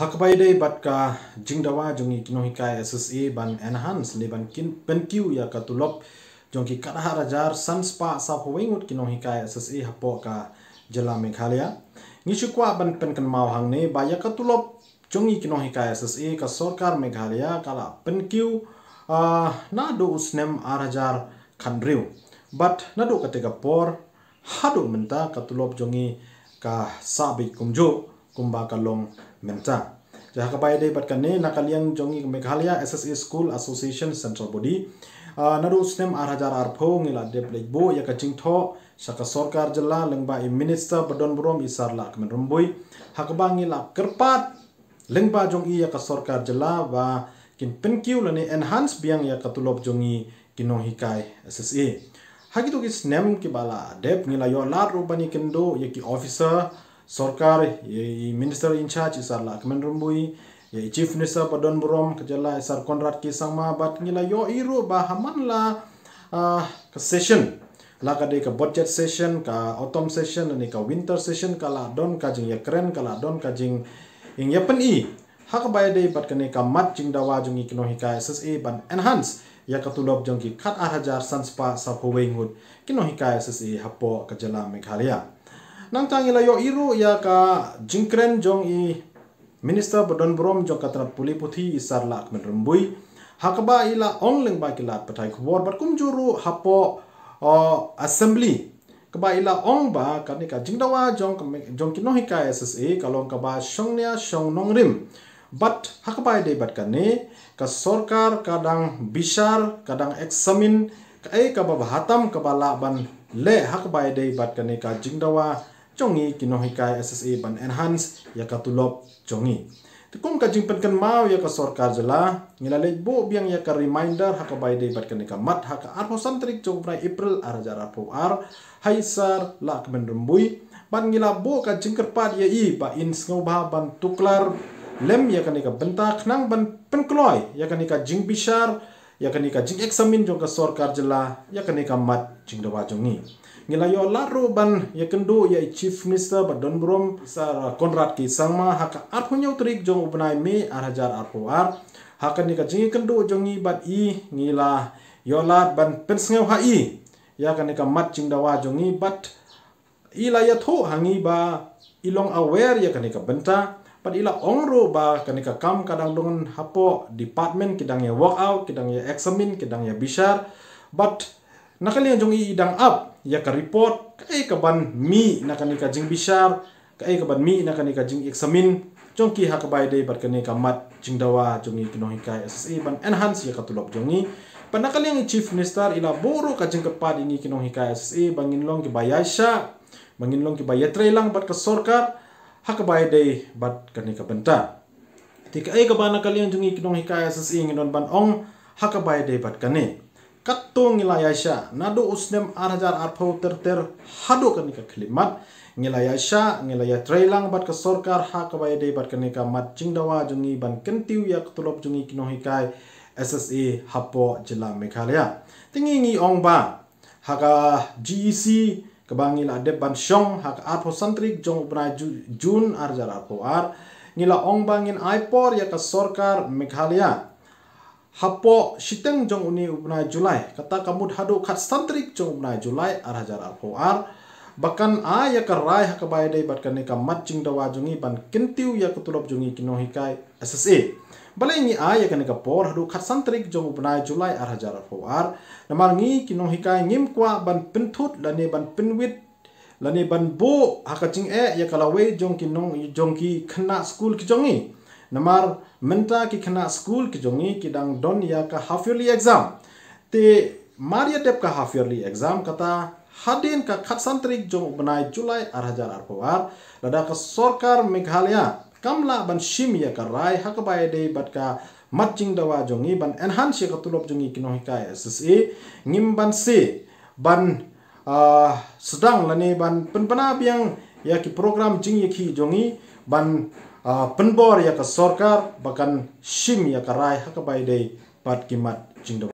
Hakbai day bat ka jingdawa jongi kinohikai SSA ban enhance le ban kin penkiu ya katulop jongi kadahar ajar sanspa sa howengut kinohikai SSA hapo ka jela Meghalaya ngisukwa ban penkan mau hangne ba ya katulop jongi kinohikai SSA ka sorkar Meghalaya kala penkiu nado usnem arajar khandriu but nado katega por hado menta katulop jongi ka sabi kumjo kumba kalong menta jaha kabai dei bat kanne nakaliang jongi Meghalaya SSA School Association Central Body nadu snem arhajar arpho ngila dep lekbo ya kaching tho saka sorkar jela lengba minister badon brom isar la kemen rumbui hakba ngila kerpat lengba jongi ya ka sorkar jela ba kin penkiu lani enhance biang ya katulop jongi kinohikai SSA hagitu ki snem ki bala dep ngila yo lar rubani kendo ya ki officer Sorkar, Minister in charge isar la kemen rumbui, Chief Minister Padon Brom kejala isar Konrad Kisangma bat ngila yo iru bahaman la ke session la ka ka budget session ka autumn session ni ka winter session kala don kajing ya keren kala don kajing ing ya peni hak bay dei bat kane ka mat jing dawa jungi kinohikai SSA ban enhance ya katulop jongki khat arhajar sanspa sa howengut kinohikai SSA hapo kejala Meghalaya nang tangila yo iru ya ka jingkren jong i minister Badon Brom jong katrat puli puthi isar la kemen rumbui hakba ila onleng ba kilat patai khwor bat kumjuru hapo assembly kaba ila ong ba kani ka jingdawa jong kinohikai SSA kalong kaba shongnya shong nongrim but hakba de bat kane ka sorkar kadang bishar kadang examine ka bahatam kabala ban le hakba de bat kane ka jingdawa jongi kinohikai SSA ban enhance ya katulop jongi tikum ka jingpen kan mau ya ka sorkar jela ngila lekbo biang ya ka reminder hakabai de bat kanika mat haka arho santrik jong prai April arajar arpo haisar la kemen rumbui ban ngila bo ka jingkerpat ya i ba in sngoba ban tuklar lem ya kanika bentak nang ban penkloi ya kanika jing bishar ya kanika jing examine jong ka sorkar jela ya kanika mat jingdawa jongi ngila yo laru ban ya kendo ya Chief Minister Badon Brom isar Konrad Kisangma haka arpunyo trik jong ubnai me arhajar arpoar haka ni ka jingi kendo jongi bat i ngila yo lat ban pensngeu hai ya kan ka mat jingdawa jongi bat ila ya tho hangi ba ilong aware ya kan ka benta pat ila ongro ba kan ka kam kadang dongon hapo department kidang ya work out kidang ya examine kidang ya bishar but nakalian jongi idang up ya ka report kai ka ban mi nakani ka jing bishar kai ka ban mi nakani ka jing examine jongki ha ka bai dei bat kani ka mat jingdawa jongi kinohikai SSA ban enhance ya ka tulop jongi panakaliang Chief Minister ila boro ka jing kepat ini kinohikai SSA bangin long ki bayasha bangin long ki bayatre lang bat ka sorkar ha ka bai dei bat kani ka benta tika ai ka ban nakaliang jongi kinohikai SSA ngidon ban ong ha ka bai dei bat kani katong ngilayasha nado usnem arhajar arpho terter hado kanika klimat ngilayasha ngilaya trailang bat ka sorkar ha ka bay dei bat kanika mat jingdawa jongi ban kentiu ya katulop jongi kinohikai SSA hapo jela Meghalaya tingi ngi ong ba haka GEC kabangila de ban shong haka arpho santrik jong ubnai Jun arhajar arpho ngila ong bangin aipor ya ka sorkar Meghalaya hapo shiteng jong uni ubnai Julai kata kamud hadu khat santrik jong ubnai Julai arhajar arpo bahkan ya karai hakabai dei bat kanika mat jingdawa jongi ban kentiu ya katulop jongi kinohikai SSA balengi ya kanika por hadu khat santrik jong ubnai Julai arhajar arpo namar ngi kinohikai ngim kwa ban pentut lani ban penwit lani ban bo hakaching ya kalawe jong kinong jongki khna school ki jongi namar menta ki khana school ki jongi kidang don ya ka half yearly exam te maria tep ka half yearly exam kata hadin ka khat santrik jong ubnai Julai arhajar arpowar lada ka sorkar Meghalaya kamla ban shim ya ka rai hakabai dei bat ka mat jingdawa jongi ban enhance ya ka tulop jongi kinohikai SSA ngim ban se ban sedang lani ban penpana biang ya ki program jing ki jongi ban penbor ya ka sorkar bahkan shim ya ka rai hakabai dei pat kimat jingdawa